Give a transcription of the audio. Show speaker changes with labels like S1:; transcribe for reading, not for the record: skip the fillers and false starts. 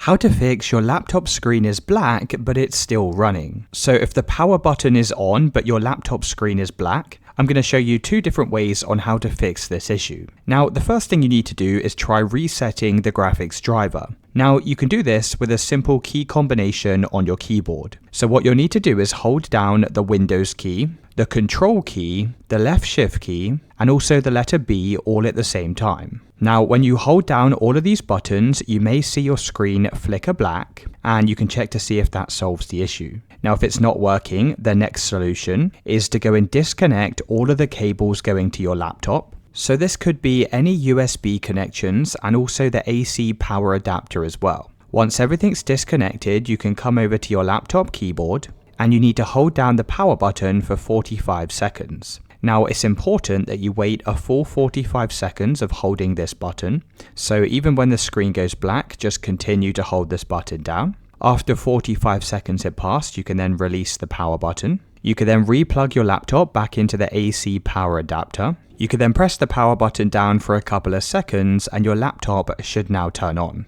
S1: How to fix your laptop screen is black, but it's still running. So if the power button is on, but your laptop screen is black, I'm going to show you two different ways on how to fix this issue. Now, the first thing you need to do is try resetting the graphics driver. Now, you can do this with a simple key combination on your keyboard. So what you'll need to do is hold down the Windows key, the Control key, the left Shift key, and also the letter B all at the same time. Now, when you hold down all of these buttons, you may see your screen flicker black, and you can check to see if that solves the issue. Now, if it's not working, the next solution is to go and disconnect all of the cables going to your laptop. So this could be any USB connections and also the AC power adapter as well. Once everything's disconnected, you can come over to your laptop keyboard and you need to hold down the power button for 45 seconds. Now, it's important that you wait a full 45 seconds of holding this button. So even when the screen goes black, just continue to hold this button down. After 45 seconds have passed, you can then release the power button. You can then replug your laptop back into the AC power adapter. You can then press the power button down for a couple of seconds and your laptop should now turn on.